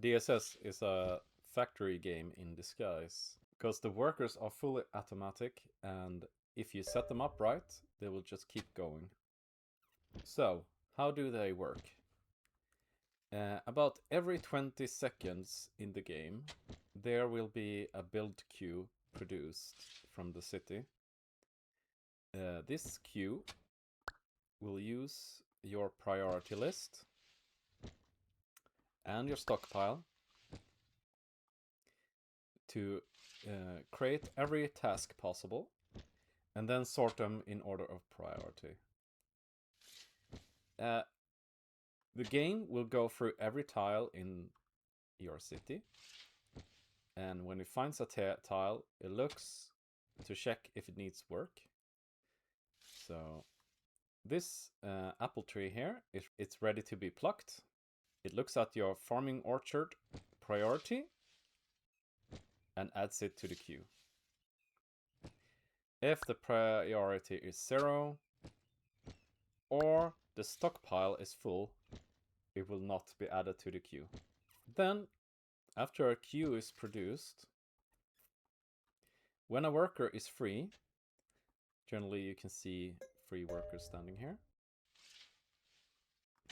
DSS is a factory game in disguise, because the workers are fully automatic, and if you set them up right, they will just keep going. So, how do they work? About every 20 seconds in the game, there will be a build queue produced from the city. This queue will use your priority list and your stockpile to create every task possible and then sort them in order of priority. The game will go through every tile in your city, and when it finds a tile, it looks to check if it needs work. So this apple tree here, it's ready to be plucked. It looks at your farming orchard priority and adds it to the queue. If the priority is 0 or the stockpile is full, it will not be added to the queue. Then, after a queue is produced, when a worker is free, generally you can see 3 workers standing here,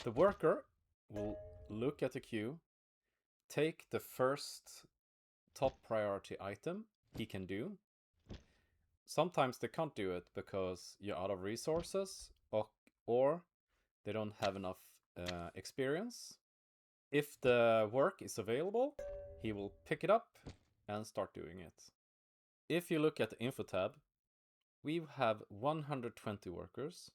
the worker will look at the queue, take the first top priority item he can do. Sometimes they can't do it because you're out of resources or they don't have enough experience. If the work is available, he will pick it up and start doing it. If you look at the info tab, we have 120 workers.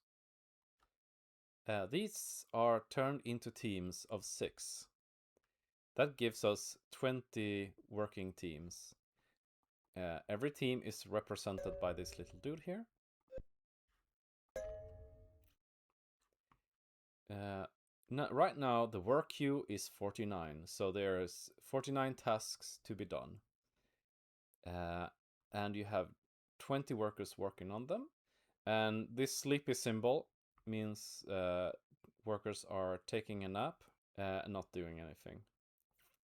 These are turned into teams of 6. That gives us 20 working teams. Every team is represented by this little dude here. Right now the work queue is 49, so there's 49 tasks to be done. And you have 20 workers working on them. And this sleepy symbol means workers are taking a nap and not doing anything.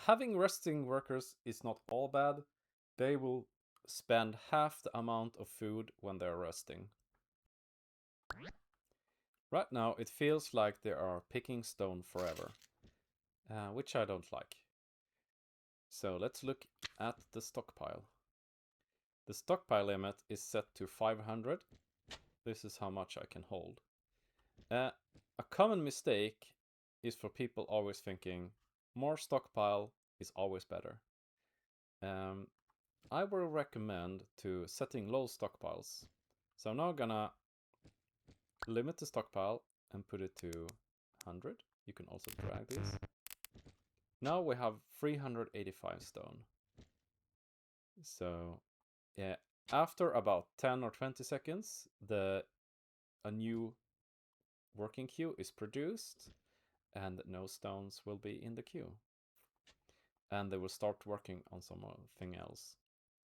Having resting workers is not all bad. They will spend half the amount of food when they're resting. Right now it feels like they are picking stone forever, which I don't like. So let's look at the stockpile. The stockpile limit is set to 500. This is how much I can hold. A common mistake is for people always thinking more stockpile is always better. I will recommend to setting low stockpiles. So I'm now gonna limit the stockpile and put it to 100. You can also drag this. Now we have 385 stone. So yeah, after about 10 or 20 seconds, a new working queue is produced and no stones will be in the queue. And they will start working on something else.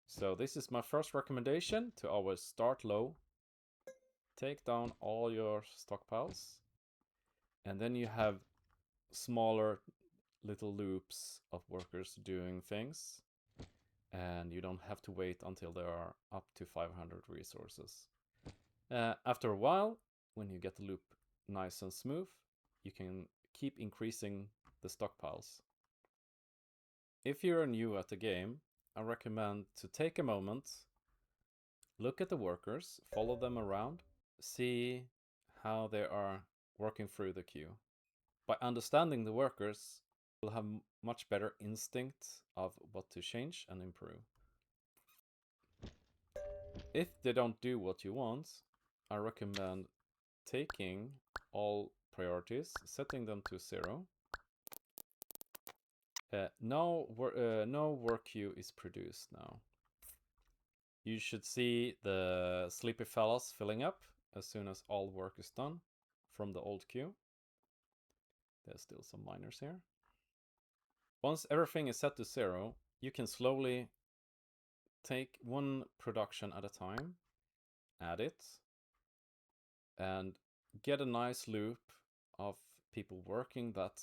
So this is my first recommendation, to always start low. Take down all your stockpiles. And then you have smaller little loops of workers doing things. And you don't have to wait until there are up to 500 resources. After a while, when you get the loop nice and smooth, you can keep increasing the stockpiles. If you're new at the game, I recommend to take a moment, look at the workers, follow them around, see how they are working through the queue. By understanding the workers, you'll have much better instinct of what to change and improve. If they don't do what you want, I recommend taking all priorities, setting them to 0. No work queue is produced now. You should see the sleepy fellas filling up as soon as all work is done from the old queue. There's still some miners here. Once everything is set to 0, you can slowly take one production at a time, add it, and get a nice loop of people working that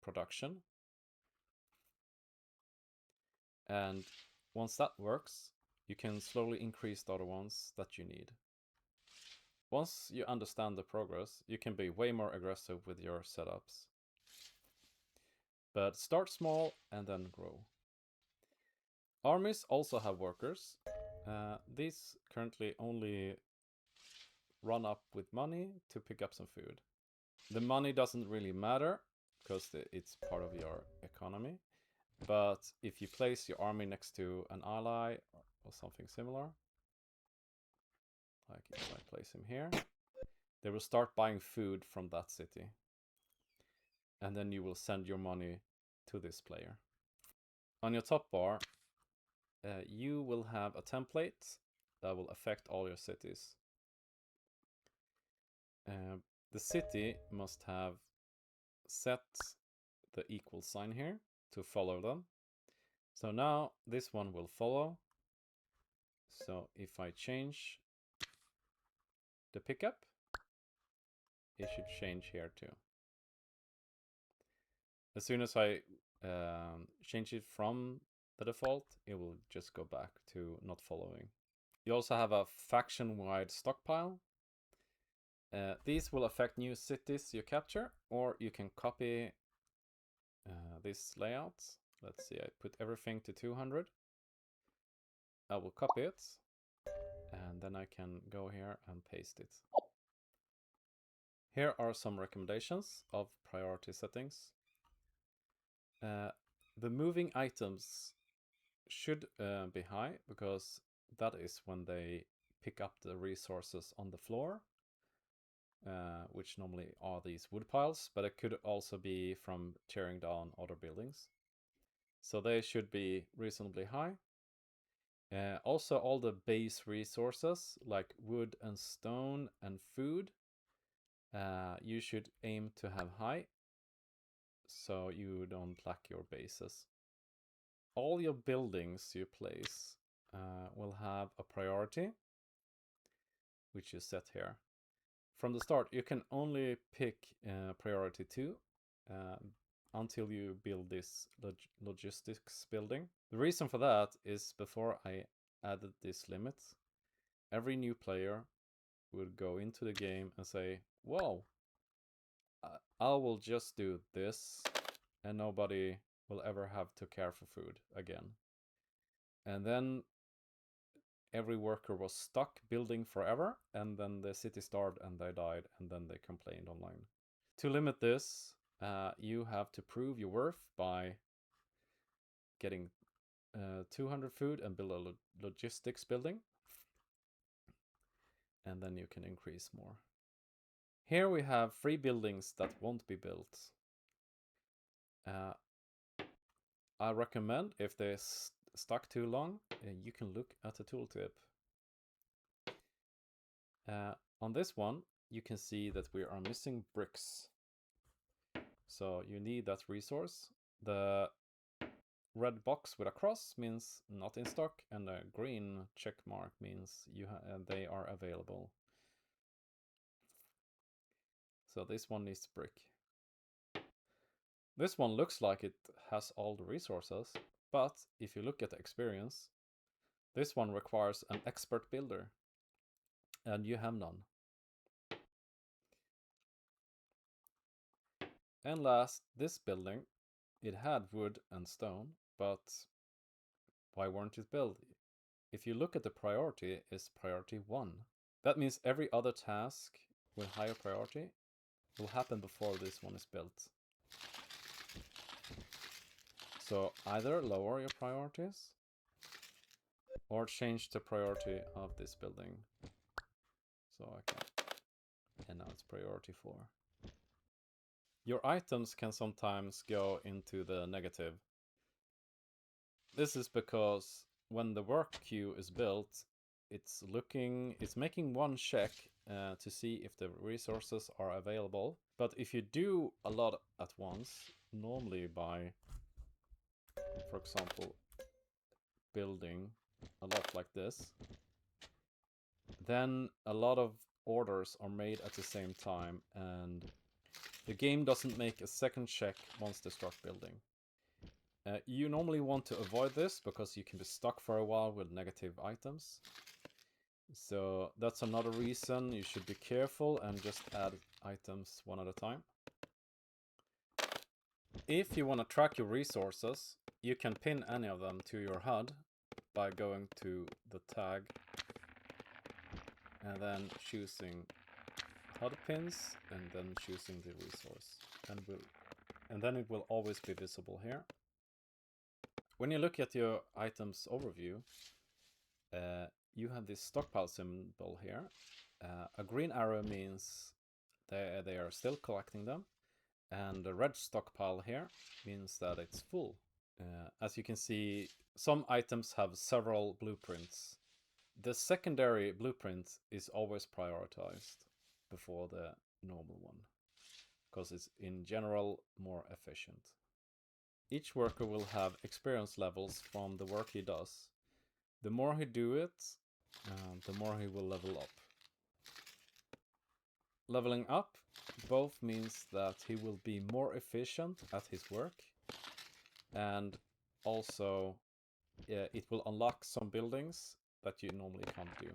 production. And once that works, you can slowly increase the other ones that you need. Once you understand the progress, you can be way more aggressive with your setups. But start small and then grow. Armies also have workers. These currently only run up with money to pick up some food. The money doesn't really matter because it's part of your economy. But if you place your army next to an ally or something similar, like if I place him here, they will start buying food from that city. And then you will send your money to this player. On your top bar, you will have a template that will affect all your cities. The city must have set the equal sign here to follow them. So now this one will follow. So if I change the pickup, it should change here too. As soon as I change it from the default, it will just go back to not following. You also have a faction-wide stockpile. These will affect new cities you capture, or you can copy this layout. Let's see, I put everything to 200. I will copy it, and then I can go here and paste it. Here are some recommendations of priority settings. The moving items should be high, because that is when they pick up the resources on the floor, which normally are these wood piles, but it could also be from tearing down other buildings. So they should be reasonably high. Also, all the base resources like wood and stone and food, you should aim to have high, so you don't lack your bases. All your buildings you place will have a priority, which is set here. From the start, you can only pick priority 2 until you build this logistics building. The reason for that is before I added this limit, every new player would go into the game and say, whoa, I will just do this and nobody will ever have to care for food again. And then every worker was stuck building forever, and then the city starved and they died, and then they complained online. To limit this, you have to prove your worth by getting 200 food and build a logistics building, and then you can increase more. Here we have 3 buildings that won't be built. I recommend, if they're stuck too long, you can look at the tooltip. On this one, you can see that we are missing bricks. So you need that resource. The red box with a cross means not in stock, and a green check mark means they are available. So this one needs brick. This one looks like it has all the resources, but if you look at the experience, this one requires an expert builder, and you have none. And last, this building, it had wood and stone, but why weren't it built? If you look at the priority, it's priority 1. That means every other task with higher priority will happen before this one is built. So either lower your priorities or change the priority of this building. So I can, and now it's priority 4. Your items can sometimes go into the negative. This is because when the work queue is built, it's making one check to see if the resources are available. But if you do a lot at once, normally by, for example, building a lot like this, then a lot of orders are made at the same time, and the game doesn't make a second check once they start building. You normally want to avoid this because you can be stuck for a while with negative items. So that's another reason you should be careful and just add items one at a time. If you want to track your resources, you can pin any of them to your HUD by going to the tag and then choosing HUD pins and then choosing the resource. And then it will always be visible here. When you look at your items overview, you have this stockpile symbol here. A green arrow means they are still collecting them, and the red stockpile here means that it's full. As you can see, some items have several blueprints. The secondary blueprint is always prioritized before the normal one, because it's in general more efficient. Each worker will have experience levels from the work he does. The more he do it, the more he will level up. Leveling up both means that he will be more efficient at his work, and also it will unlock some buildings that you normally can't do.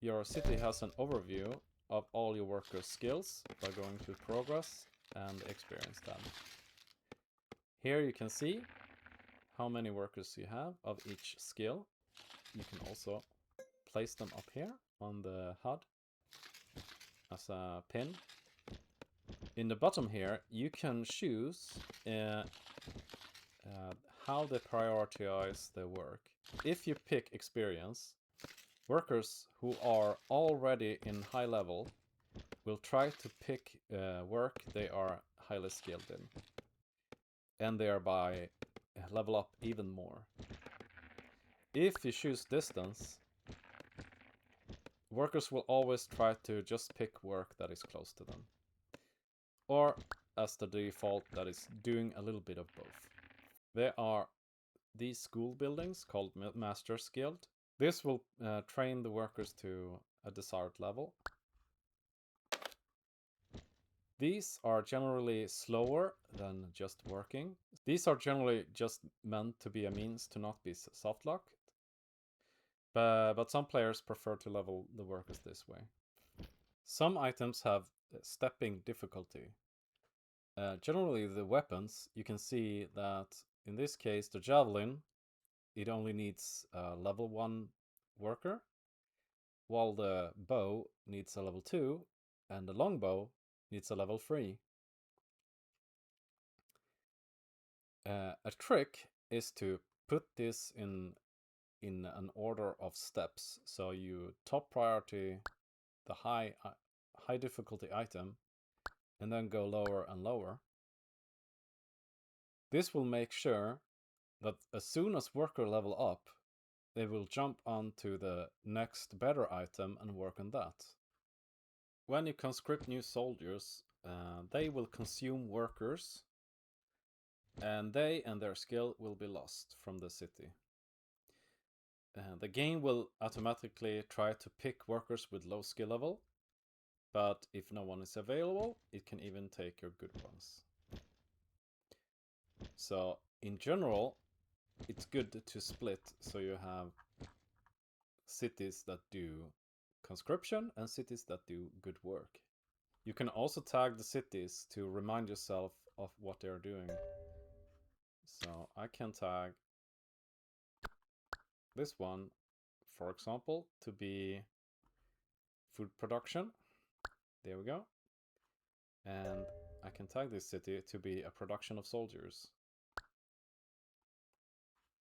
Your city has an overview of all your workers' skills by going to progress and experience tab. Here you can see how many workers you have of each skill. You can also place them up here on the HUD as a pin. In the bottom here, you can choose how they prioritize their work. If you pick experience, workers who are already in high level will try to pick work they are highly skilled in, and thereby level up even more. If you choose distance, workers will always try to just pick work that is close to them, or as the default, that is doing a little bit of both. There are these school buildings called Master's Guild. This will train the workers to a desired level. These are generally slower than just working. These are generally just meant to be a means to not be soft-locked. But some players prefer to level the workers this way. Some items have stepping difficulty. Generally the weapons, you can see that in this case the javelin, it only needs a level 1 worker, while the bow needs a level 2 and the longbow needs a level 3. A trick is to put this in an order of steps. So you top priority the high difficulty item and then go lower and lower. This will make sure that as soon as worker level up, they will jump onto the next better item and work on that. When you conscript new soldiers, they will consume workers, and they and their skill will be lost from the city. The game will automatically try to pick workers with low skill level, but if no one is available, it can even take your good ones. So in general, it's good to split so you have cities that do conscription and cities that do good work. You can also tag the cities to remind yourself of what they're doing. So I can tag this one, for example, to be food production. There we go. And I can tag this city to be a production of soldiers.